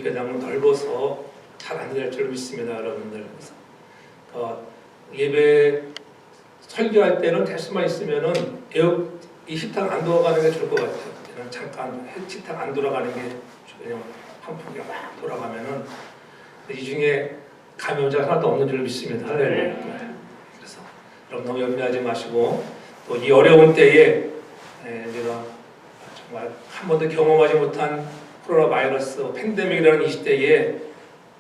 교장은 넓어서 잘 안 될 줄 믿습니다, 여러분들. 그래서 예배 설교할 때는 테스트만 있으면은 이 식탁 안 돌아가는 게 좋을 것 같아요. 그냥 잠깐 식탁 안 돌아가는 게 그냥 환풍기가 막 돌아가면은 이 중에 감염자 하나도 없는 줄 믿습니다. 할렐루야. 그래서 여러분 너무 염려하지 마시고 또 이 어려운 때에 우리가 정말 한 번도 경험하지 못한 코로나 바이러스 팬데믹이라는 이 시대에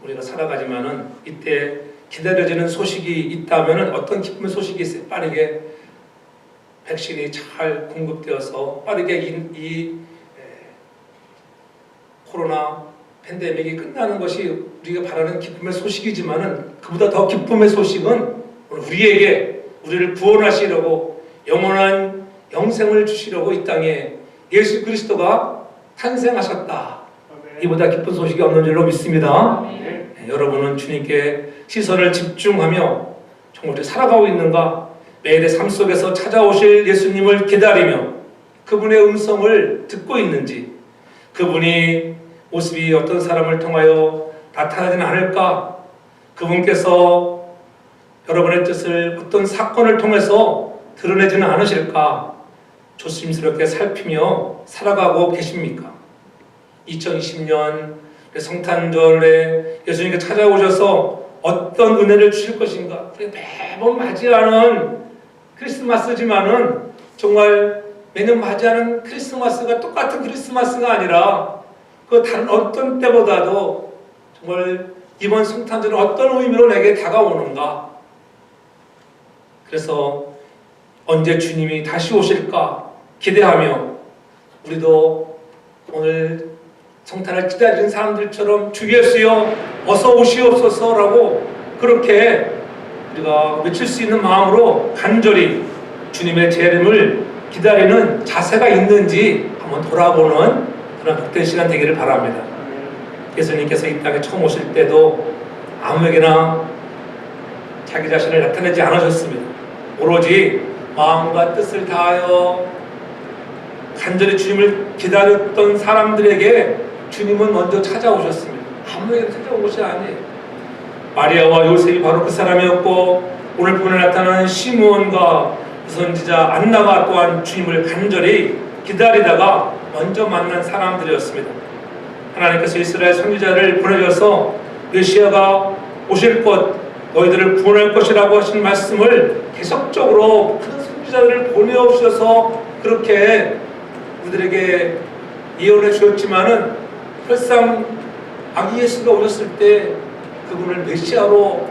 우리가 살아가지만은 이때 기다려지는 소식이 있다면은 어떤 기쁨의 소식이 있어요. 빠르게 백신이 잘 공급되어서 빠르게 이 코로나 팬데믹이 끝나는 것이 우리가 바라는 기쁨의 소식이지만은 그보다 더 기쁨의 소식은 우리에게 우리를 구원하시려고 영원한 영생을 주시려고 이 땅에 예수 그리스도가 탄생하셨다. 이보다 기쁜 소식이 없는 줄로 믿습니다. 여러분은 주님께 시선을 집중하며 정말 살아가고 있는가? 매일의 삶 속에서 찾아오실 예수님을 기다리며 그분의 음성을 듣고 있는지, 그분이 모습이 어떤 사람을 통하여 나타나지는 않을까? 그분께서 여러분의 뜻을 어떤 사건을 통해서 드러내지는 않으실까? 조심스럽게 살피며 살아가고 계십니까? 2020년 성탄절에 예수님께 찾아오셔서 어떤 은혜를 주실 것인가? 매번 맞이하는 크리스마스지만은 정말 매년 맞이하는 크리스마스가 똑같은 크리스마스가 아니라 그 다른 어떤 때보다도 정말 이번 성탄절은 어떤 의미로 내게 다가오는가? 그래서 언제 주님이 다시 오실까 기대하며 우리도 오늘 성탄을 기다리는 사람들처럼 주 예수여 어서 오시옵소서라고 그렇게 우리가 외칠 수 있는 마음으로 간절히 주님의 재림을 기다리는 자세가 있는지 한번 돌아보는 그런 복된 시간 되기를 바랍니다. 예수님께서 이 땅에 처음 오실 때도 아무에게나 자기 자신을 나타내지 않으셨습니다. 오로지 마음과 뜻을 다하여 간절히 주님을 기다렸던 사람들에게 주님은 먼저 찾아오셨습니다. 아무에게나 찾아온 것이 아니에요. 마리아와 요셉이 바로 그 사람이었고 오늘 본에 나타나는 시므온과 선지자 안나가 또한 주님을 간절히 기다리다가 먼저 만난 사람들이었습니다. 하나님께서 이스라엘 선지자를 보내셔서 메시아가 오실 것, 너희들을 구원할 것이라고 하신 말씀을 계속적으로 큰 선지자들을 보내오셔서 그렇게 우리들에게 예언해 주셨지만은 설상 아기 예수가 오셨을 때 그분을 메시아로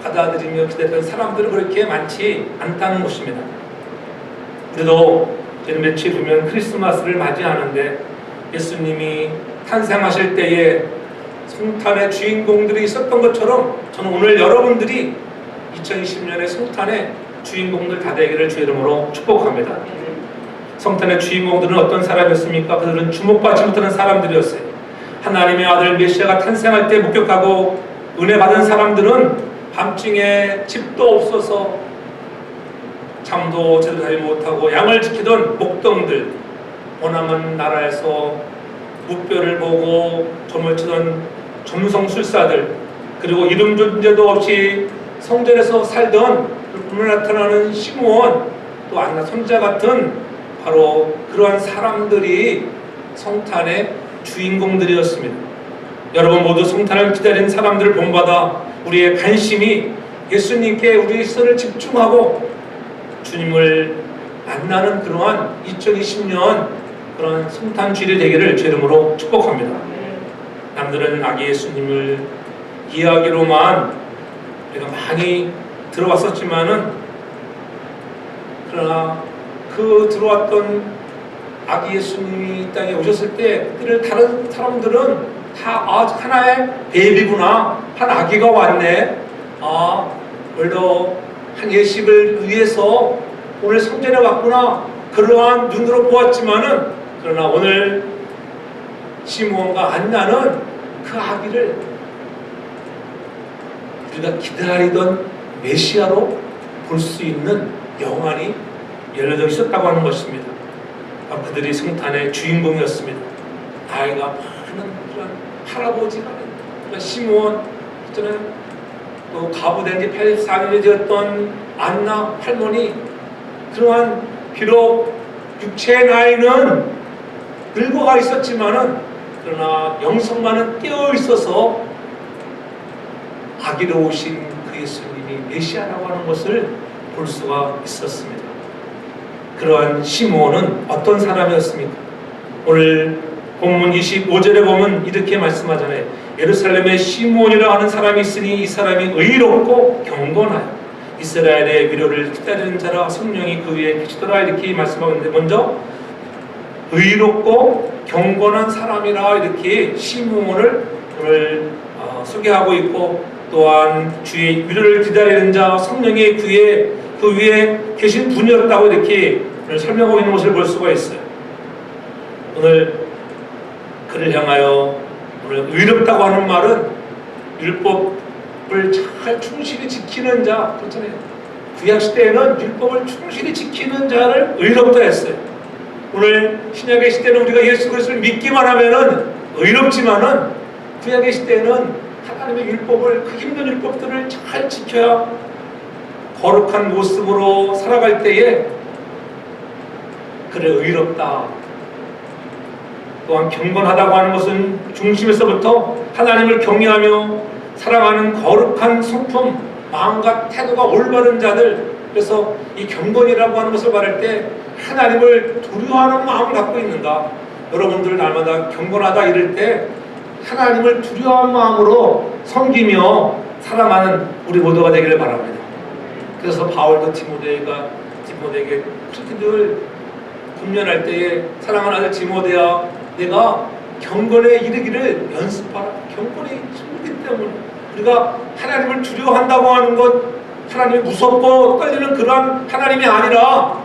받아들이며 기다렸던 사람들은 그렇게 많지 않다는 것입니다. 우리도 이제 며칠 후면 크리스마스를 맞이하는데 예수님이 탄생하실 때에 성탄의 주인공들이 있었던 것처럼 저는 오늘 여러분들이 2020년의 성탄의 주인공들 다 되기를 주의 이름으로 축복합니다. 성탄의 주인공들은 어떤 사람이었습니까? 그들은 주목받지 못하는 사람들이었어요. 하나님의 아들 메시아가 탄생할 때 목격하고 은혜 받은 사람들은 밤중에 집도 없어서 잠도 제대로 자지 못하고 양을 지키던 목동들, 원하는 나라에서 무뼈를 보고 점을 치던 점성술사들, 그리고 이름 존재도 없이 성전에서 살던 눈에 나타나는 시므온, 또 안나 손자 같은 바로 그러한 사람들이 성탄의 주인공들이었습니다. 여러분 모두 성탄을 기다리는 사람들을 본받아 우리의 관심이 예수님께 우리의 시선을 집중하고 주님을 만나는 그러한 2020년 그런 성탄 주일이 되기를 주 이름으로 축복합니다. 남들은 아기 예수님을 이야기로만 우리가 많이 들어왔었지만은 그러나 그 들어왔던 아기 예수님이 이 땅에 오셨을 때 그들을 다른 사람들은 다 하나의 베이비구나, 한 아기가 왔네, 오늘도 한 예식을 위해서 오늘 성전에 왔구나, 그러한 눈으로 보았지만은 그러나 오늘 시므온과 안나는 그 아기를 우리가 기다리던 메시아로 볼 수 있는 영안이 열려져 있었다고 하는 것입니다. 그들이 성탄의 주인공이었습니다. 아이가 많은 그런 할아버지가 시므온 있잖아요. 또 가부된 지 84년이 되었던 안나 할머니, 그러한 비록 육체의 나이는 늙어가 있었지만은 그러나 영성만은 깨어 있어서 아기로 오신 그 예수님이 메시아라고 하는 것을 볼 수가 있었습니다. 그러한 시므온은 어떤 사람이었습니까? 오늘 본문 25절에 보면 이렇게 말씀하잖아요. 예루살렘에 시므온이라 하는 사람이 있으니 이 사람이 의롭고 경건하여 이스라엘의 위로를 기다리는 자라 성령이 그 위에 계시더라, 이렇게 말씀하고 있는데, 먼저 의롭고 경건한 사람이라 이렇게 시므온을 오늘 소개하고 있고, 또한 주의 위로를 기다리는 자, 성령의 그 위에 계신 분이었다고 이렇게 설명하고 있는 것을 볼 수가 있어요. 오늘 그를 향하여 오늘 의롭다고 하는 말은 율법을 잘 충실히 지키는 자, 그렇잖아요. 구약시대에는 율법을 충실히 지키는 자를 의롭다 했어요. 오늘 신약의 시대는 우리가 예수 그리스도를 믿기만 하면은 의롭지만은, 구약의 시대에는 하나님의 율법을, 그 힘든 율법들을 잘 지켜야 거룩한 모습으로 살아갈 때에 그래 의롭다. 또한 경건하다고 하는 것은 중심에서부터 하나님을 경외하며 살아가는 거룩한 성품, 마음과 태도가 올바른 자들. 그래서 이 경건이라고 하는 것을 말할 때 하나님을 두려워하는 마음을 갖고 있는가. 여러분들 날마다 경건하다 이럴 때 하나님을 두려워하는 마음으로 섬기며 살아가는 우리 모두가 되기를 바랍니다. 그래서 바울도 디모데에게 그렇게 늘 훈련할 때에, 사랑하는 아들 디모데야, 내가 경건에 이르기를 연습하라. 경건이 힘들기 때문에 우리가 하나님을 두려워한다고 하는 것, 하나님이 무섭고 떨리는 그러한 하나님이 아니라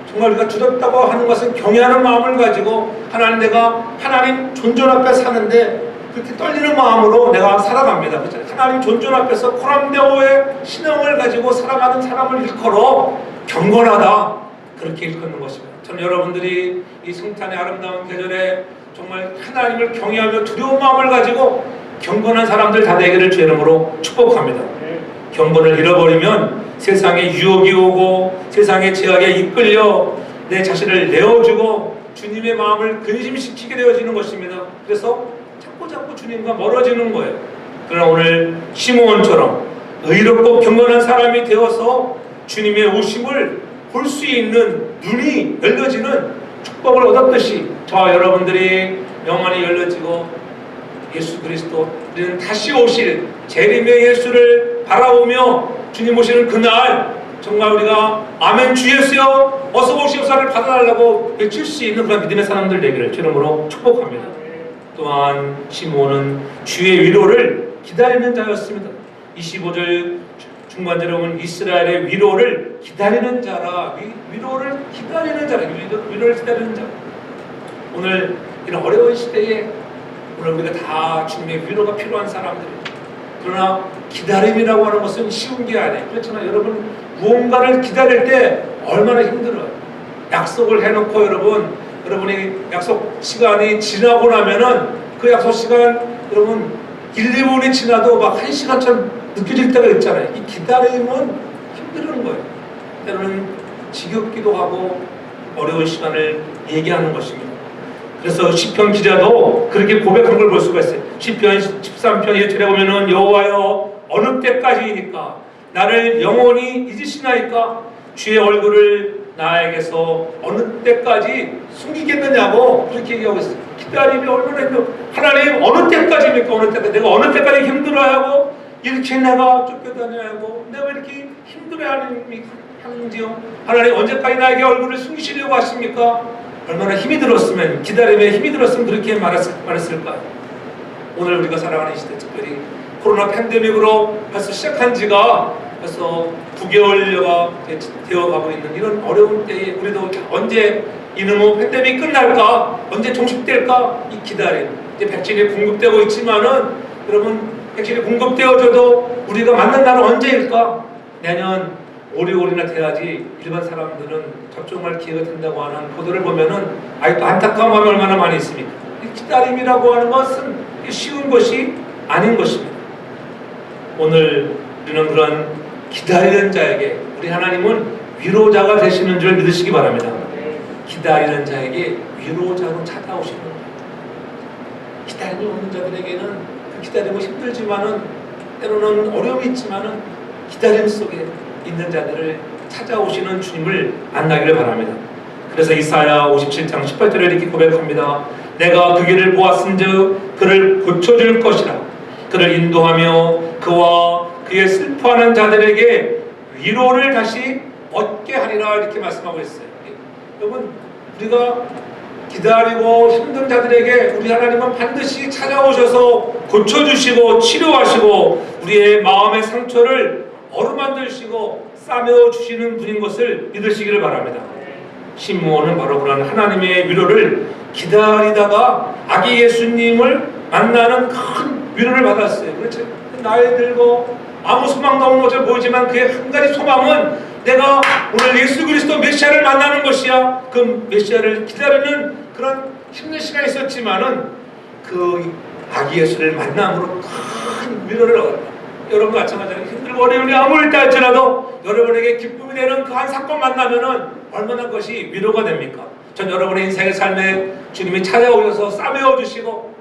정말 우리가 두렵다고 하는 것은 경외하는 마음을 가지고, 하나님, 내가 하나님 존존 앞에 사는데 그렇게 떨리는 마음으로 내가 살아갑니다. 그렇죠? 하나님 존존 앞에서 코람데오의 신앙을 가지고 살아가는 사람을 일컬어 경건하다, 그렇게 일컫는 것입니다. 저는 여러분들이 이 성탄의 아름다운 계절에 정말 하나님을 경외하며 두려운 마음을 가지고 경건한 사람들 다 되기를 주의 이름으로 축복합니다. 경건을 잃어버리면 세상에 유혹이 오고 세상의 제약에 이끌려 내 자신을 내어주고 주님의 마음을 근심시키게 되어지는 것입니다. 그래서 자꾸 주님과 멀어지는 거예요. 그러나 오늘 시므온처럼 의롭고 경건한 사람이 되어서 주님의 오심을 볼 수 있는 눈이 열려지는 축복을 얻었듯이 저와 여러분들이 영안이 열려지고 예수 그리스도, 우리는 다시 오실 재림의 예수를 바라보며 주님 오시는 그날 정말 우리가 아멘 주 예수여 어서 오시옵소서를 받아달라고 외칠 수 있는 그런 믿음의 사람들 되기를 주님으로 축복합니다. 또한 시므온은 주의 위로를 기다리는 자였습니다. 25절 중간절에 보면 이스라엘의 위로를 기다리는 자라, 위로를 기다리는 자라, 위로를 기다리는 자. 오늘 이런 어려운 시대에 오늘 우리가 다 주님의 위로가 필요한 사람들이에요. 그러나 기다림이라고 하는 것은 쉬운 게 아니에요. 그렇잖아요. 여러분, 무언가를 기다릴 때 얼마나 힘들어요. 약속을 해놓고 여러분이 약속 시간이 지나고 나면은 그 약속 시간 여러분 1, 2분이 지나도 막 1시간처럼 느껴질 때가 있잖아요. 이 기다림은 힘든 거예요. 때로는 지겹기도 하고 어려운 시간을 얘기하는 것입니다. 그래서 시편 기자도 그렇게 고백한 걸 볼 수가 있어요. 시편 13편 1절에 보면은 여호와여 어느 때까지이니까 나를 영원히 잊으시나이까 주의 얼굴을 나에게서 어느 때까지 숨기겠느냐고 그렇게 얘기하고 있어요. 기다림이 얼마나 힘들어. 하나님 어느 때까지입니까? 어느 때까지 내가 어느 때까지 힘들어하고 이렇게 내가 쫓겨다녀야 하고 내가 왜 이렇게 힘들어하는지요? 하나님 언제까지 나에게 얼굴을 숨기시려고 하십니까? 얼마나 힘이 들었으면, 기다림에 힘이 들었으면 그렇게 말했을까요? 오늘 우리가 살아가는 시대, 특별히 코로나 팬데믹으로 벌써 시작한 지가 벌써 9개월여가 되어가고 있는 이런 어려운 때에 우리도 언제 이놈의 팬데믹 끝날까? 언제 종식될까? 이 기다림. 이제 백신이 공급되고 있지만은 여러분, 백신이 공급되어져도 우리가 만난 날은 언제일까? 내년 5, 6월이나 돼야지 일반 사람들은 접종할 기회가 된다고 하는 보도를 보면은 아직도 안타까운 마음이 얼마나 많이 있습니까? 기다림이라고 하는 것은 쉬운 것이 아닌 것입니다. 오늘 우리는 그런 기다리는 자에게 우리 하나님은 위로자가 되시는 줄 믿으시기 바랍니다. 기다리는 자에게 위로자로 찾아오시는 거예요. 기다림이 없는 자들에게는 그 기다림은 힘들지만은 때로는 어려움이 있지만은 기다림 속에 있는 자들을 찾아오시는 주님을 만나기를 바랍니다. 그래서 이사야 57장 18절에 이렇게 고백합니다. 내가 그 길을 보았은즉 그를 고쳐줄 것이라. 그를 인도하며 그와 그의 슬퍼하는 자들에게 위로를 다시 얻게 하리라. 이렇게 말씀하고 있어요. 여러분, 우리가 기다리고 힘든 자들에게 우리 하나님은 반드시 찾아오셔서 고쳐주시고 치료하시고 우리의 마음의 상처를 어루만드시고 싸매어주시는 분인 것을 믿으시기를 바랍니다. 시므온은 바로 그런 하나님의 위로를 기다리다가 아기 예수님을 만나는 큰 위로를 받았어요. 그렇죠? 나이 들고 아무 소망도 없는 것을 보이지만 그의 한 가지 소망은 내가 오늘 예수 그리스도 메시아를 만나는 것이야. 그 메시아를 기다리는 그런 힘든 시간이 있었지만은 그 아기 예수를 만남으로 큰 위로를 얻었다. 여러분 마찬가지로 힘들고 어려움이 아무리 있다 할지라도 여러분에게 기쁨이 되는 그 한 사건 만나면은 얼마나 그것이 위로가 됩니까? 전 여러분의 인생의 삶에 주님이 찾아오셔서 싸매어 주시고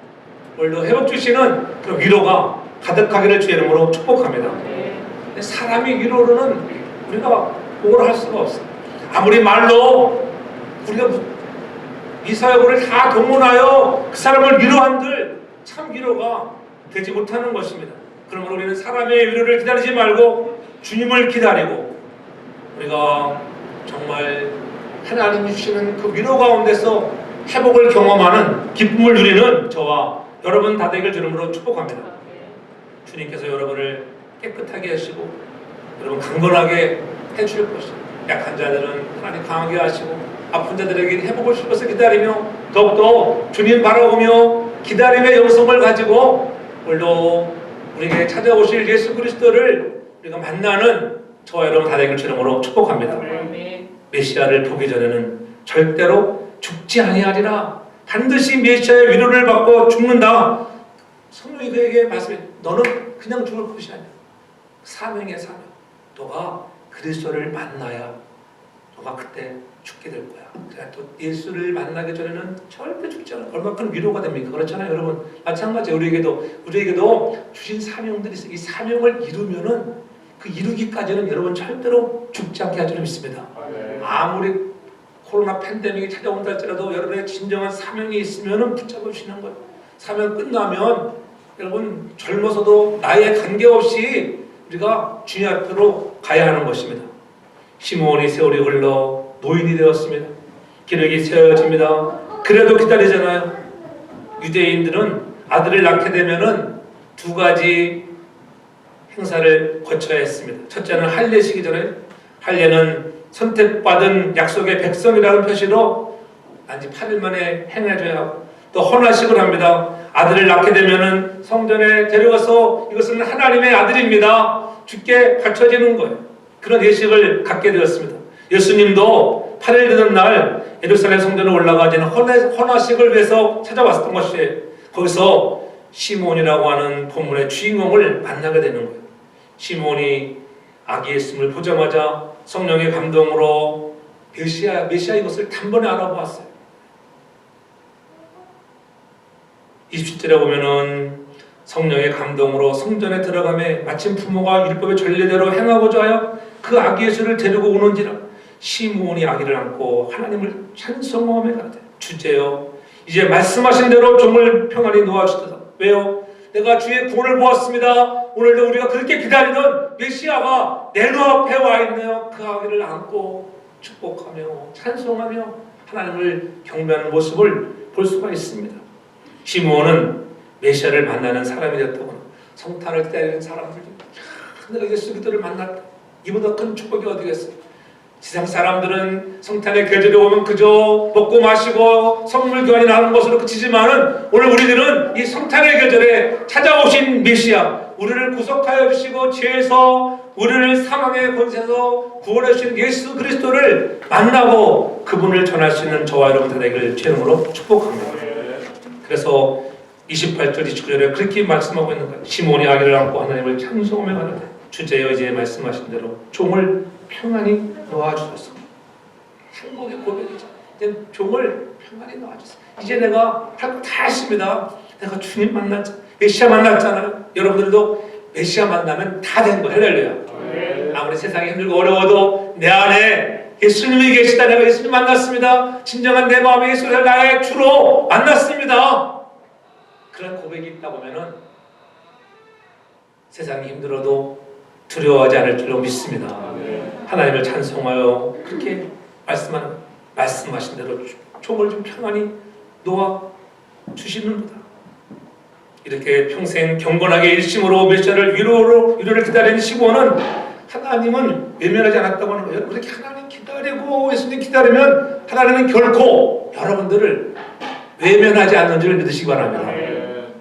오늘도 회복주시는 그런 위로가 가득하기를 주의 이름으로 축복합니다. 사람이 위로로는 우리가 보고를 할 수가 없어요. 아무리 말로 우리가 미사여구를 다 동원하여 그 사람을 위로한들 참 위로가 되지 못하는 것입니다. 그러므로 우리는 사람의 위로를 기다리지 말고 주님을 기다리고 우리가 정말 하나님이 주시는 그 위로 가운데서 회복을 경험하는 기쁨을 누리는 저와 여러분 다 되길 주님으로 축복합니다. 주님께서 여러분을 깨끗하게 하시고 여러분 강건하게 해줄 것입니다. 약한 자들은 하나님 강하게 하시고 아픈 자들에게 회복을 주실 것을 기다리며 더욱더 주님 바라보며 기다림의 영성을 가지고 오늘도 우리에게 찾아오실 예수 그리스도를 우리가 만나는 저와 여러분 다 되길 주님으로 축복합니다. 메시아를 보기 전에는 절대로 죽지 아니하리라. 반드시 메시아의 위로를 받고 죽는다. 성령이 그에게 말씀해 너는 그냥 죽을 것이 아니야. 사명이야 사명. 너가 그리스도를 만나야 너가 그때 죽게 될 거야. 그러니까 또 예수를 만나기 전에는 절대 죽지 않아. 얼마큼 위로가 됩니까? 그렇잖아요 여러분. 마찬가지예요. 우리에게도 주신 사명들이 있어요. 이 사명을 이루면은 그 이루기까지는 여러분 절대로 죽지 않게 할 줄 믿습니다. 아무리 코로나 팬데믹이 찾아온다 할지라도 여러분의 진정한 사명이 있으면 붙잡아 주시는 거예요. 사명 끝나면 여러분 젊어서도 나이에 관계없이 우리가 주님 앞으로 가야 하는 것입니다. 시므온이 세월이 흘러 노인이 되었습니다. 기력이 세어집니다. 그래도 기다리잖아요. 유대인들은 아들을 낳게 되면은 두 가지 행사를 거쳐야 했습니다. 첫째는 할례식이잖아요. 할례는 선택받은 약속의 백성이라는 표시로 단지 8일 만에 행해줘야 하고 또 헌화식을 합니다. 아들을 낳게 되면은 성전에 데려가서 이것은 하나님의 아들입니다. 주께 바쳐지는 거예요. 그런 예식을 갖게 되었습니다. 예수님도 8일 되는 날 예루살렘 성전에 올라가지는 헌화식을 위해서 찾아왔던 것이에요. 거기서 시므온이라고 하는 본문의 주인공을 만나게 되는 거예요. 시므온이 아기 예수님을 보자마자 성령의 감동으로 메시아 이것을 단번에 알아보았어요. 27절에 보면은 성령의 감동으로 성전에 들어가매 마침 부모가 율법의 전례대로 행하고자 하여 그 아기 예수를 데리고 오는지라. 시므온이 아기를 안고 하나님을 찬송하며 가되 주제여 이제 말씀하신 대로 종을 평안히 놓아주소서. 왜요? 내가 주의 구원을 보았습니다. 오늘도 우리가 그렇게 기다리던 메시아가 내 눈앞에 와 있네요. 그 아기를 안고 축복하며 찬송하며 하나님을 경배하는 모습을 볼 수가 있습니다. 시므온은 메시아를 만나는 사람이 됐다거나 성탄을 기다리는 사람들도 내가 예수 그리스도를 만났다. 이보다 큰 축복이 어디겠어요? 세상 사람들은 성탄의 계절에 오면 그저 먹고 마시고 선물 교환이 나는 것으로 그치지만은 오늘 우리들은 이 성탄의 계절에 찾아오신 메시아, 우리를 구속하여 주시고 죄에서 우리를 사망의 권세에서 구원해 주신 예수 그리스도를 만나고 그분을 전할 수 있는 저와 여러분 되기를 주님으로 축복합니다. 그래서 28절 29절에 그렇게 말씀하고 있는 거예요. 시몬이 아기를 안고 하나님을 찬송하며 가는데 주제여 이제 말씀하신 대로 종을 평안히 놓아주소서. 행복의 고백이죠. 이제 종을 평안히 놓아주세요. 이제 내가 할 거 다 했습니다. 내가 주님 만났잖아요. 메시아 만났잖아요. 여러분들도 메시아 만나면 다 된 거예요. 할렐루야. 아무리 세상이 힘들고 어려워도 내 안에 예수님이 계시다. 내가 예수님 만났습니다. 진정한 내 마음에 예수를 나의 주로 만났습니다. 그런 고백이 있다 보면은 세상이 힘들어도 두려워하지 않을 줄로 믿습니다. 하나님을 찬송하여 그렇게 말씀하신 대로 종을 좀 평안히 놓아 주시는구나. 이렇게 평생 경건하게 일심으로 메시아를 위로를 기다리는 시몬은 하나님은 외면하지 않았다고 하는 거예요. 그렇게 하나님 기다리고 예수님 기다리면 하나님은 결코 여러분들을 외면하지 않는 줄 믿으시기 바랍니다.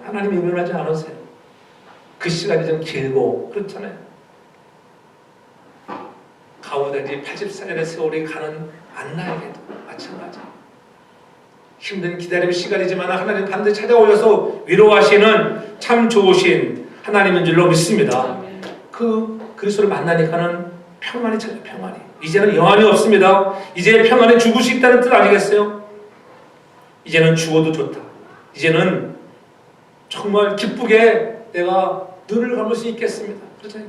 하나님 외면하지 않으세요. 그 시간이 좀 길고 그렇잖아요. 가오든지 84년의 세월이 가는 안나에게도 마찬가지예요. 힘든 기다림 시간이지만 하나님 반드시 찾아오셔서 위로하시는 참 좋으신 하나님인 줄로 믿습니다. 그 그리스도를 만나니까는 평안이 찾아 평안이. 이제는 여한이 없습니다. 이제 평안에 죽을 수 있다는 뜻 아니겠어요? 이제는 죽어도 좋다. 이제는 정말 기쁘게 내가 눈을 감을 수 있겠습니다. 그렇잖아요.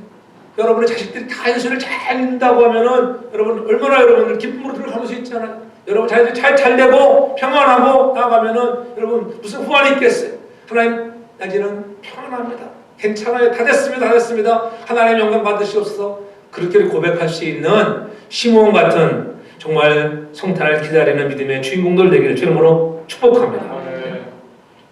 여러분의 자식들이 다 예수를 잘 믿는다고 하면은 여러분 얼마나 여러분들 기쁨으로 눈을 감을 수 있잖아요. 여러분 자식들이 잘 되고 평안하고 나가면은 여러분 무슨 후환이 있겠어요? 하나님 이제는 평안합니다. 괜찮아요. 다 됐습니다. 하나님 영광 받으시옵소서. 그렇게 고백할 수 있는 시몬 같은 정말 성탄을 기다리는 믿음의 주인공들 되기를 주님으로 축복합니다.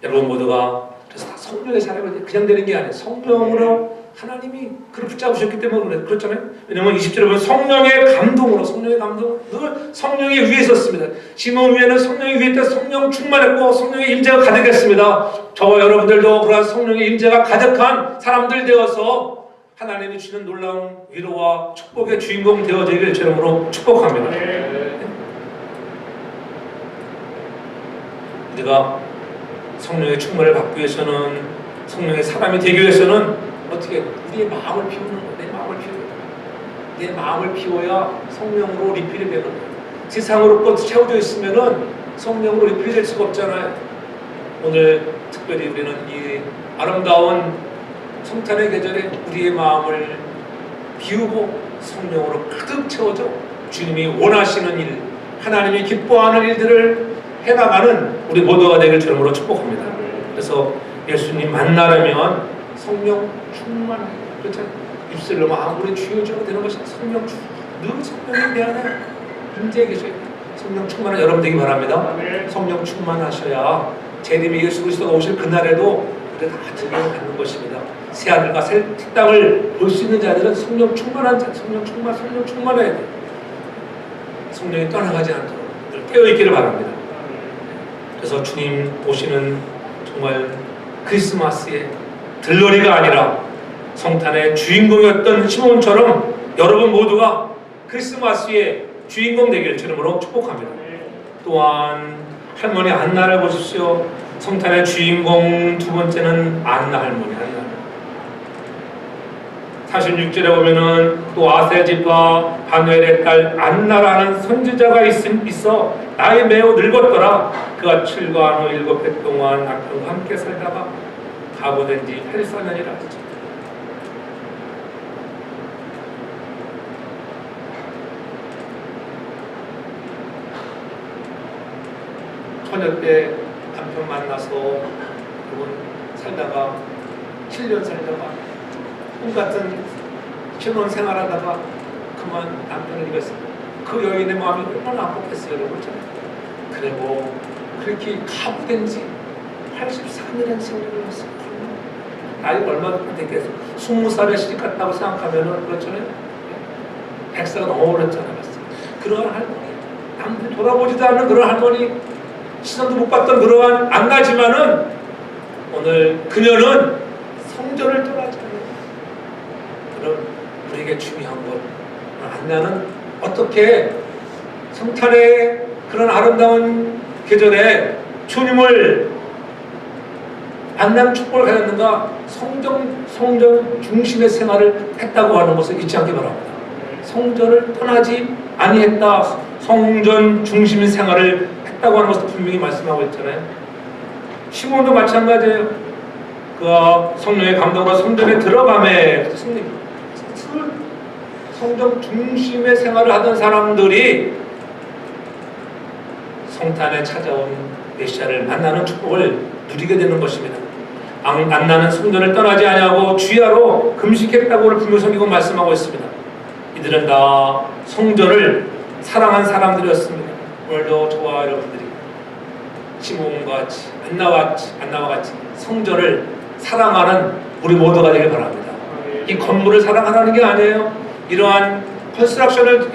여러분 모두가 그래서 다 성령의 사람이 그냥 되는 게 아니에요. 성령으로 하나님이 그를 붙잡으셨기 때문에 그렇잖아요. 왜냐하면 20절에 보면 성령의 감동 늘 성령이 위에 있었습니다. 시몬 위에는 성령이 위에 있다. 성령 충만했고 성령의 임재가 가득했습니다. 저와 여러분들도 그러한 성령의 임재가 가득한 사람들 되어서 하나님이 주시는 놀라운 위로와 축복의 주인공 되어지기를 주님으로 축복합니다. 우리가 성령의 충만을 받기 위해서는 성령의 사람이 되기 위해서는 어떻게 우리의 마음을 비우는 거야. 내 마음을 비워야 성령으로 리필이 되는 거야. 세상으로 껏 채워져 있으면은 성령으로 리필이 될 수가 없잖아요. 오늘 특별히 우리는 이 아름다운 성탄의 계절에 우리의 마음을 비우고 성령으로 가득 채워져 주님이 원하시는 일, 하나님이 기뻐하는 일들을 해나가는 우리 모두가 되길 주님으로 축복합니다. 그래서 예수님 만나려면 성령 충만해. 그렇죠? 입술로 아무리 주요주가 되는 것이 성령 늘 성령이 내 안에 임재해 계셔야 돼요. 성령 충만한 여러분 되기 바랍니다. 성령 충만하셔야 재림의 예수 그리스도가 오실 그날에도 우리가 다 증거를 갖는 것입니다. 새 하늘과 새 땅을 볼 수 있는 자들은 성령 충만한 자, 성령 충만해야 돼요. 성령이 떠나가지 않도록 깨어있기를 바랍니다. 그래서 주님 오시는 정말 크리스마스의 들러리가 아니라 성탄의 주인공이었던 시몬처럼 여러분 모두가 크리스마스의 주인공 되기를 주님으로 축복합니다. 또한 할머니 안나를 보십시오. 성탄의 주인공 두 번째는 안나 할머니. 46절에 보면은 또 아세지파 바누엘의 딸 안나라는 선지자가 있어 나이 매우 늙었더라. 그가 7과 7해 동안 남편과 함께 살다가 가보된 지 84년이라 하죠. 처녀 때 남편 만나서 그분 살다가 7년 살다가 꿈같은 신혼 생활하다가 그만 남편을 잃었어요. 그 여인의 마음이 얼마나 아팠겠어요, 여러분. 그리고 그렇게 가부된 지 84년의 세월이 흘렀어요. 나이가 얼마나 됐겠어요. 20살에 시집갔다고 생각하면은 그렇잖아요. 100세가 넘어버렸잖아요. 그러한 할머니, 남들 돌아보지도 않는 그런 할머니, 시선도 못 봤던 그러한 안나지만은 오늘 그녀는 성전을 떠나지 않아요. 그런 우리에게 중요한 것. 안나는 어떻게 성탄의 그런 아름다운 계절에 주님을 만남 축복을 가졌는가? 성전 중심의 생활을 했다고 하는 것을 잊지 않기 바랍니다. 성전을 떠나지 아니했다. 성전 중심의 생활을 했다고 하는 것을 분명히 말씀하고 있잖아요. 시몬도 마찬가지예요. 그 성령의 감동으로 성전에 들어가매 성전 중심의 생활을 하던 사람들이 성탄에 찾아온 메시아를 만나는 축복을 누리게 되는 것입니다. 안나는 성전을 떠나지 아니하고 주야로 금식했다고 분명히 성경은 말씀하고 있습니다. 이들은 다 성전을 사랑한 사람들이었습니다. 오늘도 저와 여러분들이 시몬과 같이 안나와 같이 성전을 사랑하는 우리 모두가 되길 바랍니다. 이 건물을 사랑하는 게 아니에요. 이러한 컨스트럭션을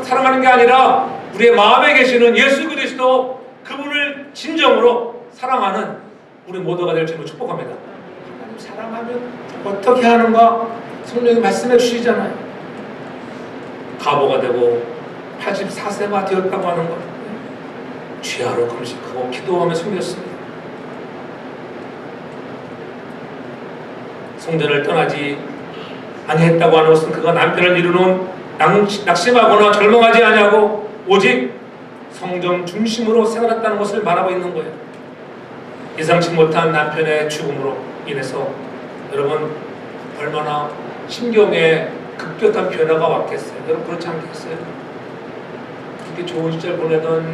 사랑하는 게 아니라 우리의 마음에 계시는 예수 그리스도 그분을 진정으로 사랑하는 우리 모두가 될 줄로 축복합니다. 하나님 사랑하면 어떻게 하는가? 성령이 말씀해 주시잖아요. 가보가 되고 84세가 되었다고 하는 것, 주야로 금식하고 기도하며 섬겼습니다. 성전을 떠나지 아니했다고 하는 것은 그가 남편을 이루는 낙심하거나 절망하지 아니하고 오직 성전 중심으로 생활했다는 것을 말하고 있는 거예요. 예상치 못한 남편의 죽음으로 인해서 여러분 얼마나 심경에 급격한 변화가 왔겠어요. 여러분 그렇지 않겠어요? 그렇게 좋은 시절 보내던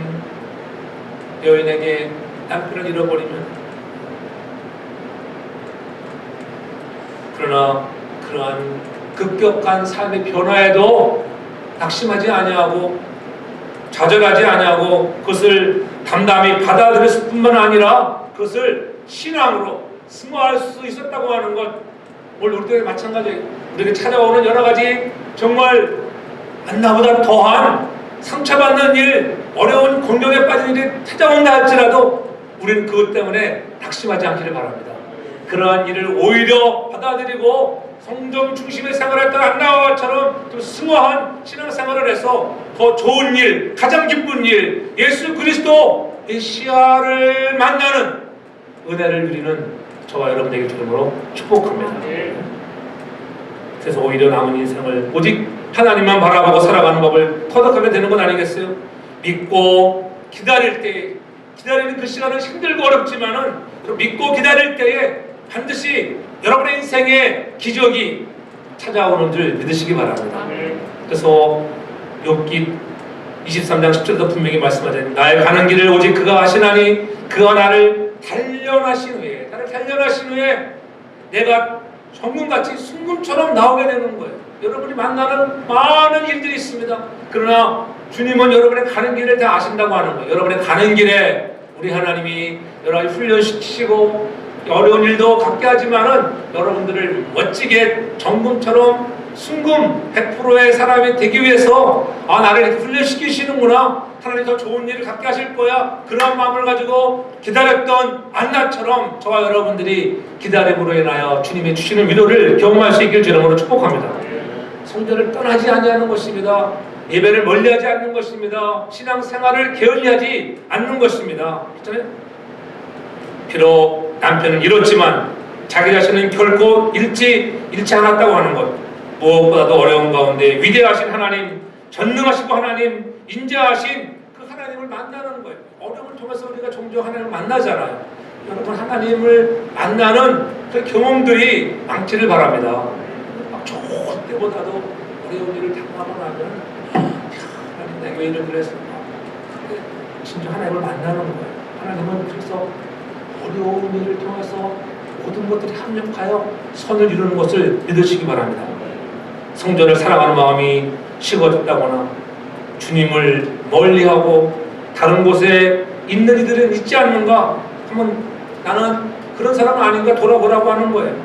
여인에게 남편을 잃어버리면, 그러나 그러한 급격한 삶의 변화에도 낙심하지 아니하고 좌절하지 아니하고 그것을 담담히 받아들였을 뿐만 아니라 그것을 신앙으로 승화할 수 있었다고 하는 것, 오늘 우리 때에 마찬가지예요. 우리에게 찾아오는 여러 가지 정말 안나보다 더한 상처받는 일, 어려운 공경에 빠진 일이 찾아온다 할지라도 우리는 그것 때문에 낙심하지 않기를 바랍니다. 그러한 일을 오히려 받아들이고 성전 중심의 생활을 했던 안나와처럼 좀 승화한 신앙생활을 해서 더 좋은 일, 가장 기쁜 일, 예수 그리스도 메시아를 만나는 은혜를 누리는 저와 여러분 되길 주름으로 축복합니다. 그래서 오히려 남은 인생을 오직 하나님만 바라보고 살아가는 법을 터득하면 되는 건 아니겠어요? 믿고 기다릴 때, 기다리는 그 시간은 힘들고 어렵지만은 믿고 기다릴 때에 반드시 여러분의 인생에 기적이 찾아오는 줄 믿으시기 바랍니다. 그래서 욥기 23장 10절에도 분명히 말씀하잖아요. 나의 가는 길을 오직 그가 아시나니 그가 나를 단련하신 후에 내가 정금같이 순금처럼 나오게 되는 거예요. 여러분이 만나는 많은 일들이 있습니다. 그러나 주님은 여러분의 가는 길을 다 아신다고 하는 거예요. 여러분의 가는 길에 우리 하나님이 여러 가지 훈련시키시고 어려운 일도 갖게 하지만은 여러분들을 멋지게 정금처럼 순금 100%의 사람이 되기 위해서 나를 이렇게 훈련시키시는구나, 하나님 더 좋은 일을 갖게 하실 거야, 그런 마음을 가지고 기다렸던 안나처럼 저와 여러분들이 기다림으로 인하여 주님의 주시는 위로를 경험할 수 있길 주님으로 축복합니다. 성전을 떠나지 아니하는 것입니다. 예배를 멀리하지 않는 것입니다. 신앙생활을 게을리하지 않는 것입니다. 그렇잖아요? 비록 남편은 잃었지만 자기 자신은 결코 잃지 않았다고 하는 것, 무엇보다도 어려운 가운데 위대하신 하나님, 전능하시고 하나님, 인자하신 그 하나님을 만나는 거예요. 어려움을 통해서 우리가 종종 하나님을 만나잖아요. 여러분 하나님을 만나는 그 경험들이 많기를 바랍니다. 막 좋을 때보다도 어려운 일을 당하고 나면 하나님 내가 왜 이런 일을 했을까? 그게 진짜 하나님을 만나는 거예요. 하나님은 그래서 어려운 일을 통해서 모든 것들이 합력하여 선을 이루는 것을 믿으시기 바랍니다. 성전을 사랑하는 마음이 식어졌다거나 주님을 멀리하고 다른 곳에 있는 이들은 있지 않는가 하면 나는 그런 사람은 아닌가 돌아보라고 하는 거예요.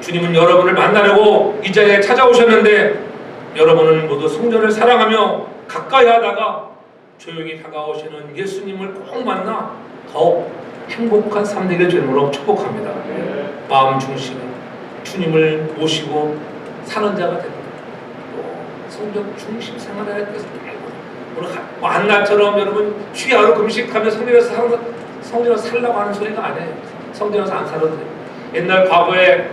주님은 여러분을 만나려고 이 자리에 찾아오셨는데 여러분은 모두 성전을 사랑하며 가까이 하다가 조용히 다가오시는 예수님을 꼭 만나 더욱 행복한 삶 되길 주님으로 축복합니다. 마음 중심에 주님을 모시고 사는 자가 됩니다. 성전 중심 생활을 해서 오늘 안나처럼 여러분 주야로 금식하며 성전에서 성전에서 살라고 하는 소리가 아니에요. 성전에서 안 살아도 돼요. 옛날 과거에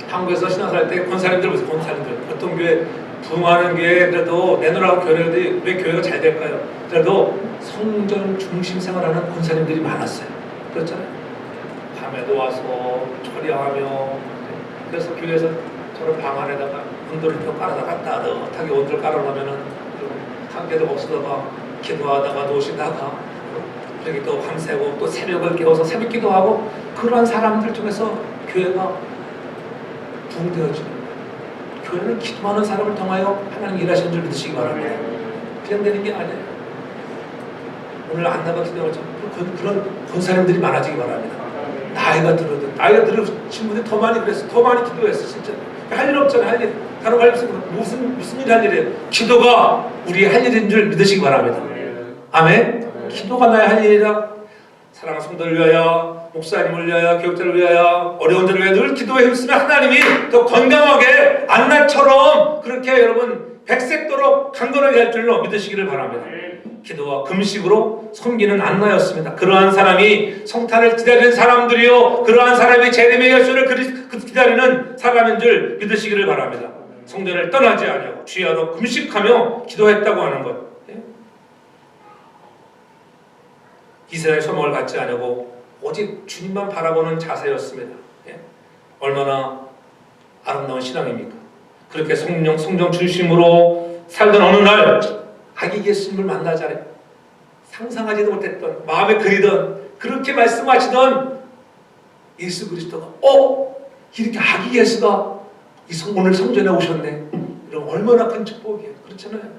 한국에서 신앙생활 때 권사님들 보세요. 권사님들 어떤 교회 부흥하는 교회 그래도 내놓으라고 교회들이 왜 교회가 잘 될까요? 그래도 성전 중심 생활하는 권사님들이 많았어요. 그렇잖아요. 밤에도 와서 처리하며 그래서 교회에서 저런 방 안에다가 온돌을 이렇게 깔아다가 따뜻하게 온돌 깔아놓으면은 한개도 없어다가 기도하다가 노시다가 여기 또 밤새고 또 새벽을 깨워서 새벽 기도하고 그러한 사람들 중에서 교회가 부흥되어지는 거예요. 교회는 기도하는 사람을 통하여 하나님 일하시는 줄 믿으시기 바랍니다. 그냥 되는 게 아니에요. 오늘 안 나가 기도하죠. 그런 권사님들이 많아지기 바랍니다. 나이가 들으신 분들이 더 많이 그랬어. 더 많이 기도했어. 진짜 할 일 없잖아. 할 일. 다른 할 일 없으면 무슨 일 할 일이에요. 기도가 우리 할 일인 줄 믿으시기 바랍니다. 아멘. 기도가 나의 할 일이라. 사랑하는 성도를 위하여, 목사님을 위하여, 교육자를 위하여, 어려운 자를 위하여 늘 기도에 힘쓰면 하나님이 더 건강하게 안나처럼 그렇게 여러분 백색도록 강건하게 할 줄로 믿으시기를 바랍니다. 기도와 금식으로 섬기는 안나였습니다. 그러한 사람이 성탄을 기다리는 사람들이요, 그러한 사람이 재림의 예수를 기다리는 사람인 줄 믿으시기를 바랍니다. 성전을 떠나지 아니하고 주야로 금식하며 기도했다고 하는 것. 이 세상의 소망을 갖지 않으고 오직 주님만 바라보는 자세였습니다. 얼마나 아름다운 신앙입니까? 그렇게 성령 중심으로 살던 어느 날 아기 예수님을 만나자래. 상상하지도 못했던, 마음에 그리던, 그렇게 말씀하시던 예수 그리스도가 이렇게 아기 예수가 오늘 성전에 오셨네. 이런 얼마나 큰 축복이에요. 그렇잖아요.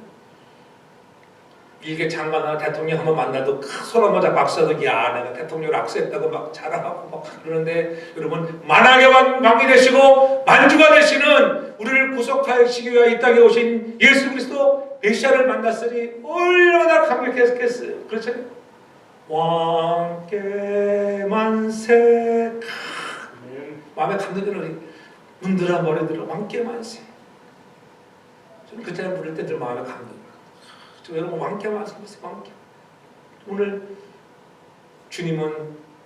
일개 장관이나 대통령 한번 만나도 손 한번 잡고 박수하고 야 내가 대통령을 악수했다고 막 자랑하고 막 그러는데 여러분 만왕의 왕이 되시고 만주가 되시는 우리를 구속하시기 위하여 이 땅에 오신 예수 그리스도 메시아를 만났으니 얼마나 감격했겠어요. 그렇죠? 왕께 만세. 마음에 감동되는 우리 문드라 머리들어 왕께 만세. 저는 그 자리 부를 때 늘 마음에 감동. 여러분 왕께 만세. 왕께. 오늘 주님은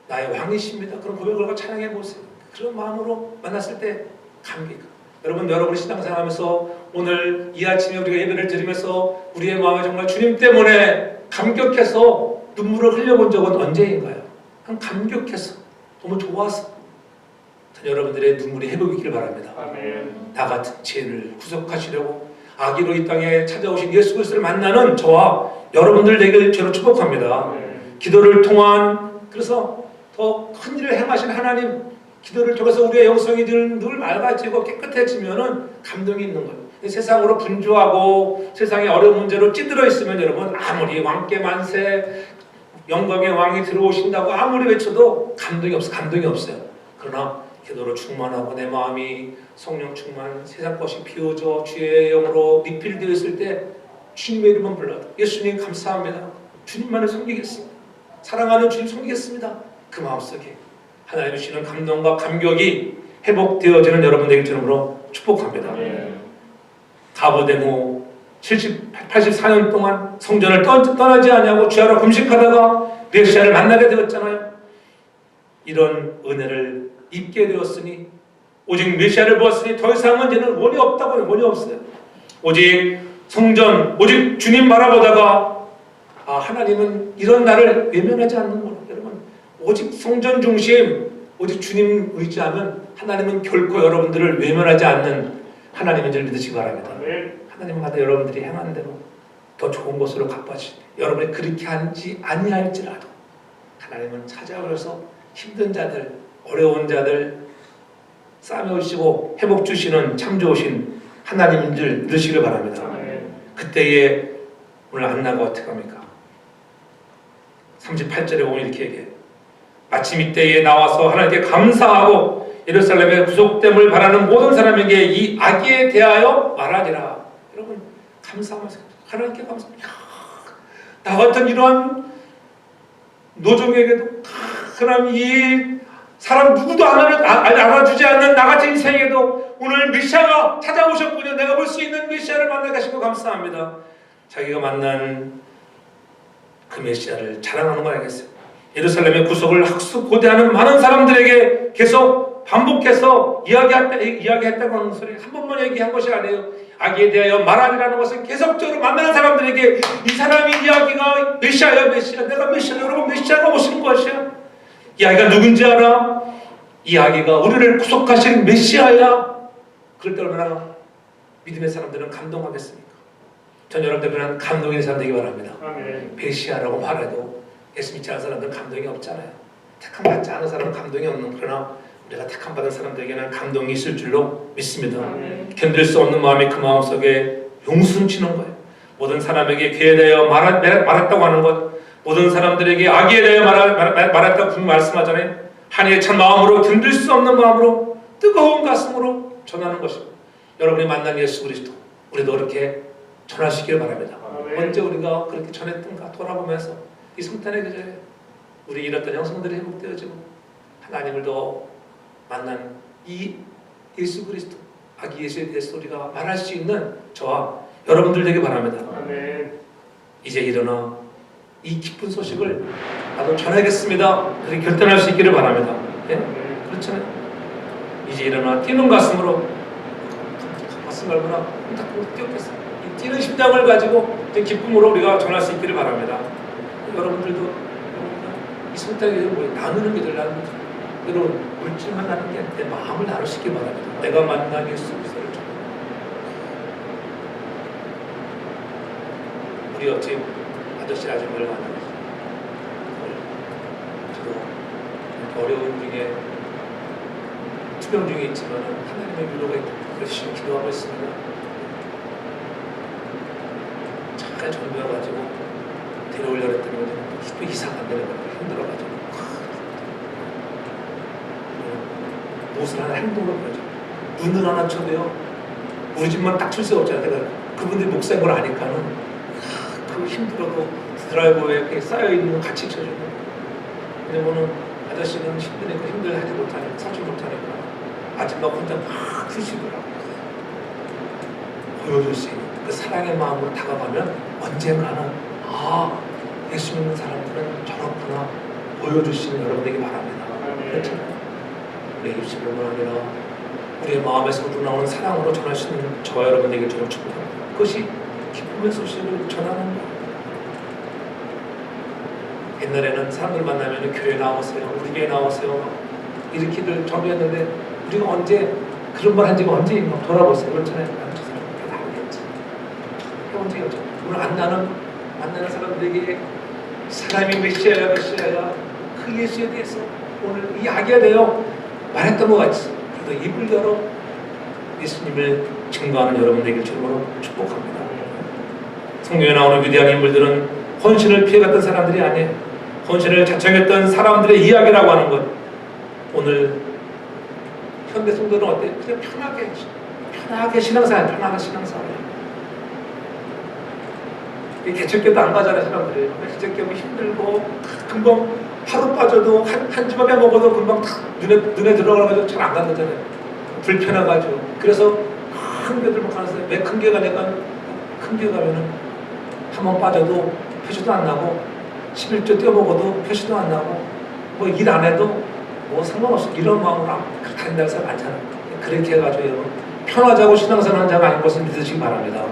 나의 왕이십니다. 그런 고백을 하고 찬양해 보세요. 그런 마음으로 만났을 때 감격. 여러분이 신앙생활하면서 오늘 이 아침에 우리가 예배를 드리면서 우리의 마음에 정말 주님 때문에 감격해서 눈물을 흘려본 적은 언제인가요? 그냥 감격해서 너무 좋아서 여러분들의 눈물이 회복이길 바랍니다. 아멘. 나 같은 죄를 구속하시려고 아기로 이 땅에 찾아오신 예수 그리스도를 만나는 저와 여러분들 되길 저로 축복합니다. 기도를 통한 그래서 더 큰 일을 행하신 하나님, 기도를 통해서 우리의 영성이 늘 맑아지고 깨끗해지면은 감동이 있는 거예요. 세상으로 분주하고 세상의 어려운 문제로 찌들어 있으면 여러분 아무리 왕께 만세 영광의 왕이 들어오신다고 아무리 외쳐도 감동이 없어요. 그러나 기도로 충만하고 내 마음이 성령 충만, 세상 것이 비워져 주의 영으로 리필되어 있을 때 주님의 이름만 불러도 예수님 감사합니다. 주님만을 섬기겠습니다. 사랑하는 주님 섬기겠습니다. 그 마음속에 하나님이 주시는 감동과 감격이 회복되어지는 여러분 되길 주님으로 축복합니다. 가보된 후 84년 동안 성전을 떠나지 않냐고 주야로 금식하다가 메시아를 만나게 되었잖아요. 이런 은혜를 입게 되었으니 오직 메시아를 보았으니 더 이상은 이제는 원이 없다고요. 원이 없어요. 오직 성전, 오직 주님 바라보다가 하나님은 이런 나를 외면하지 않는구나. 여러분 오직 성전 중심, 오직 주님 의지하면 하나님은 결코 여러분들을 외면하지 않는 하나님인 줄 믿으시기 바랍니다. 하나님마다 여러분들이 행하는 대로 더 좋은 곳으로 갚아주시니 여러분이 그렇게 하지 아니할지라도 하나님은 찾아오셔서 힘든 자들, 어려운 자들 싸매우시고 회복 주시는 참 좋으신 하나님인 줄 믿으시길 바랍니다. 그때에 오늘 안나가 어떻게 합니까? 38절에 보면 이렇게 얘기해요. 마침 이때에 나와서 하나님께 감사하고 예루살렘의 구속됨을 바라는 모든 사람에게 이 아기에 대하여 말하니라. 여러분 감사하면서 하나님께 감사합니다. 나 같은 이러한 노종에게도 하나님 이 사람 누구도 알아주지 않는 나 같은 인생에도 오늘 메시아가 찾아오셨군요. 내가 볼 수 있는 메시아를 만나게 하시고 감사합니다. 자기가 만난 그 메시아를 자랑하는 거 알겠어요. 예루살렘의 구속을 학습고대하는 많은 사람들에게 계속 반복해서 이야기했다고 하는 소리 한 번만 얘기한 것이 아니에요. 아기에 대하여 말하리라는 것은 계속적으로 만나는 사람들에게 이 사람이 이야기가 메시아야, 메시아, 내가 메시아, 여러분 메시아가 오신 것이야. 이 아기가 누군지 알아? 이 아기가 우리를 구속하신 메시아야. 그럴 때 얼마나 믿음의 사람들은 감동하겠습니까? 전 여러분들은 감동의 사람 되기 바랍니다. 메시아라고 말해도 예수 믿지 않은 사람들은 감동이 없잖아요. 택함 받지 않은 사람은 감동이 없는, 그러나 우리가 택함 받은 사람들에게는 감동이 있을 줄로 믿습니다. 견딜 수 없는 마음이 그 마음속에 용순 치는 거예요. 모든 사람에게 죄에 대하여 말했다고 하는 것, 모든 사람들에게 악에 대하여 말했다고 분명히 말씀하잖아요. 한이의 참 마음으로, 견딜 수 없는 마음으로, 뜨거운 가슴으로 전하는 것입니다. 여러분이 만난 예수 그리스도, 우리도 그렇게 전하시길 바랍니다. 언제 우리가 그렇게 전했던가 돌아보면서 이 성탄의 계절에 우리 잃었던 영성들이 회복되어지고 하나님을 더 만난 이 예수 그리스도, 아기 예수에 대해서 우리가 말할 수 있는 저와 여러분들 되길 바랍니다. 이제 일어나 이 기쁜 소식을 나도 전하겠습니다. 그렇게 결단할 수 있기를 바랍니다. 예? 그렇잖아요. 이제 일어나 뛰는 가슴으로, 가슴 얼마나 뛰었겠어요. 이 뛰는 심장을 가지고 기쁨으로 우리가 전할 수 있기를 바랍니다. 여러분들도 이 성탄의 계절 나누는 계절, 나누는 계절. 여러분 물질만 나는 게 내 마음을 나누시기 바랍니다. 내가 만난 예수 그리스도를 전하. 우리 옆집 아저씨 아줌마를 만나서 저도 어려운 중에 투병 중에 있지만 하나님의 위로가 열심히 기도하고 있습니다. 잠깐 전부여가지고 데려오려고 했더니 또 이상 안 되는 거예요. 힘들어가지고 무엇을 하나 행동을 보여줘. 눈을 하나 쳐도요, 우리 집만 딱 칠 수 없잖아요. 내가 그분들이 목사인 걸 아니까는 그 힘들어도 드라이버에 쌓여있는 거 같이 쳐주고. 왜냐면은 아저씨는 힘드니까 힘들게 하지 못하니까, 사지 못하니까 아줌마 혼자 막 드시더라고. 보여줄 수 있는 그 사랑의 마음으로 다가가면 언젠가는 예수 믿는 사람들은 저렇구나 보여주시는 여러분에게 바랍니다. 그렇잖아요. 우리의 입술로만 아니라 우리의 마음에서 우러나오는 사랑으로 전할 수 있는 저와 여러분에게 저를 축복합니다. 그것이 기쁨의 소식을 전하는 거예요. 옛날에는 사람들 만나면 교회 나오세요, 우리 교회 나오세요 이렇게들 정리했는데 우리가 언제 그런 말 한 지가 언제 막 돌아보세요. 그렇잖아요. 저 사람 그렇게 나오겠지. 해본 적이 없죠. 오늘 만나는 사람들에게 사람이 메시아야 그 예수에 대해서 오늘 이 아기가 되어 말했던 것 같이 그래도 입을 열어 예수님을 증거하는 여러분 되길 주님으로 축복합니다. 성경에 나오는 위대한 인물들은 헌신을 피해갔던 사람들이 아니에요. 헌신을 자청했던 사람들의 이야기라고 하는 것. 오늘 현대 성도는 어때요? 그냥 편하게 신앙생활, 편하게 신앙생활. 개척교도 안 가잖아요, 사람들이. 개척교도 힘들고 금방 하루 빠져도 한 주먹에 먹어도 금방 눈에 들어가가지고 잘 안 간다잖아요. 불편해가지고. 그래서 큰 교들만 가는 사람이 왜 큰 교 가니까 큰 교 가면은 한 번 빠져도 표시도 안 나고 11조 떼어먹어도 표시도 안 나고 뭐 일 안 해도 뭐 상관없어 이런 마음으로 그렇게 다닌다는 사람 많잖아요. 그렇게 해가지고 여러분 편하자고 신앙생활하는 자가 아닌 것을 믿으시기 바랍니다.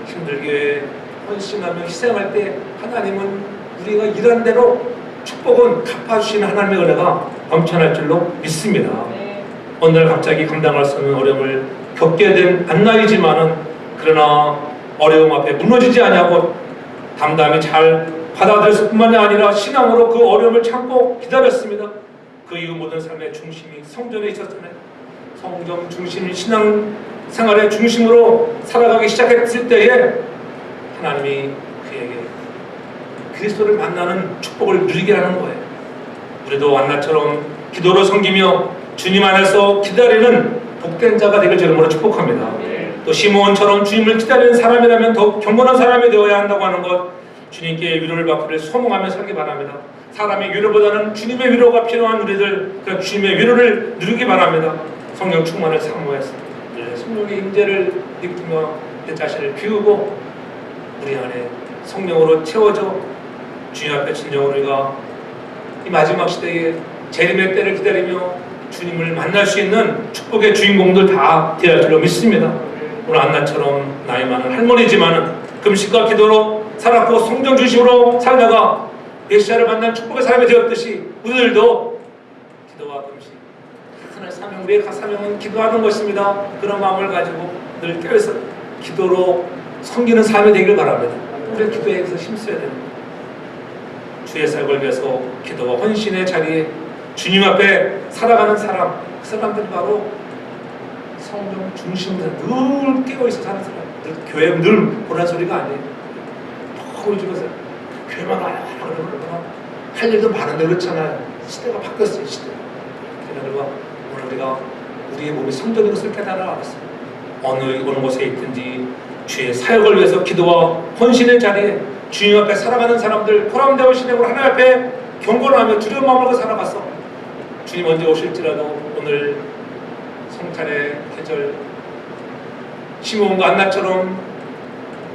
힘들게 헌신하며 희생할 때 하나님은 우리가 일한 대로 축복은 갚아주시는 하나님의 은혜가 넘쳐날 줄로 믿습니다. 오늘 갑자기 감당할 수 없는 어려움을 겪게 된 안나이지만은 그러나 어려움 앞에 무너지지 아니하고 담담히 잘 받아들였을 뿐만이 아니라 신앙으로 그 어려움을 참고 기다렸습니다. 그 이후 모든 삶의 중심이 성전에 있었잖아요. 성전 중심인 신앙 생활의 중심으로 살아가기 시작했을 때에 하나님이 그에게 그리스도를 만나는 축복을 누리게 하는 거예요. 우리도 안나처럼 기도로 섬기며 주님 안에서 기다리는 복된 자가 되길 주님으로 축복합니다. 또 시므온처럼 주님을 기다리는 사람이라면 더욱 경건한 사람이 되어야 한다고 하는 것, 주님께 위로를 받기를 소망하며 살기 바랍니다. 사람의 위로보다는 주님의 위로가 필요한 우리들, 그 주님의 위로를 누리기 바랍니다. 성령 충만을 사모해서 성령의 임재를 느끼며 내 자신을 비우고 우리 안에 성령으로 채워져 주님 앞에 진정으로 우리가 이 마지막 시대에 재림의 때를 기다리며 주님을 만날 수 있는 축복의 주인공들 다 되어야 할 줄로 믿습니다. 오늘 안나처럼 나이 많은 할머니지만은 금식과 기도로 살았고 성령 중심으로 살다가 메시아를 만난 축복의 사람이 되었듯이 우리들도 기도와 금식, 하나의 사명, 우리의 사명은 기도하는 것입니다. 그런 마음을 가지고 늘 깨어서 기도로 섬기는 삶이 되길 바랍니다. 그래서 기도에서 힘써야 됩니다. 주의 사역을 위해서 기도와 헌신의 자리에 주님 앞에 살아가는 사람, 그 사람들이 바로 성령 중심으로 늘 깨어있어 사는 사람. 교회 늘 보란 소리가 아니에요. 너무 죽어서 교회만 와요 그러면 할 일도 많은데 그렇잖아요. 시대가 바뀌었어요. 시대가. 그러니까 오늘 우리가 우리의 몸이 성전인 것을 깨달아야겠어요. 어느 곳에 있든지 주의 사역을 위해서 기도와 헌신의 자리에 주님 앞에 살아가는 사람들, 포함되어 신앙으로 하나님 앞에 경건하며 두려운 마음을 갖고 살아갔어. 주님 언제 오실지라도 오늘 성탄의 계절 시므온과 안나처럼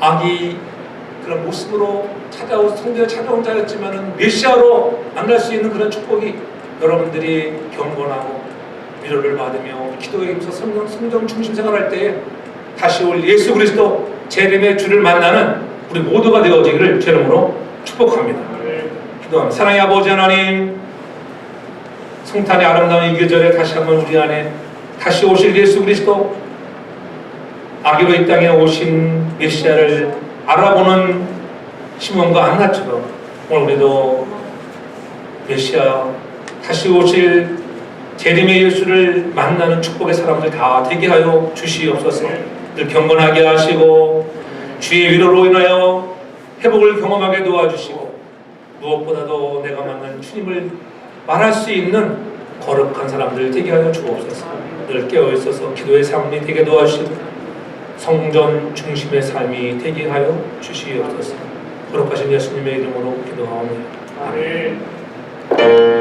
아기 그런 모습으로 성전에 찾아온 자였지만은 메시아로 만날 수 있는 그런 축복이 여러분들이 경건하고 위로를 받으며 기도에 힘써 성경 중심 생활할 때에 다시 올 예수 그리스도 재림의 주를 만나는 우리 모두가 되어지기를 제 이름으로 축복합니다. 기도합니다. 사랑의 아버지 하나님, 성탄의 아름다운 이 계절에 다시 한번 우리 안에 다시 오실 예수 그리스도, 아기로 이 땅에 오신 메시아를 알아보는 시몬과 안나처럼 오늘 우리도 메시아 다시 오실 재림의 예수를 만나는 축복의 사람들 다 되게 하여 주시옵소서. 늘 경건하게 하시고 주의 위로로 인하여 회복을 경험하게 도와주시고 무엇보다도 내가 만난 주님을 말할 수 있는 거룩한 사람들 되게 하여 주옵소서. 늘 깨어있어서 기도의 삶이 되게 도와주시고 성전 중심의 삶이 되게 하여 주시옵소서. 거룩하신 예수님의 이름으로 기도하옵나이다. 아멘.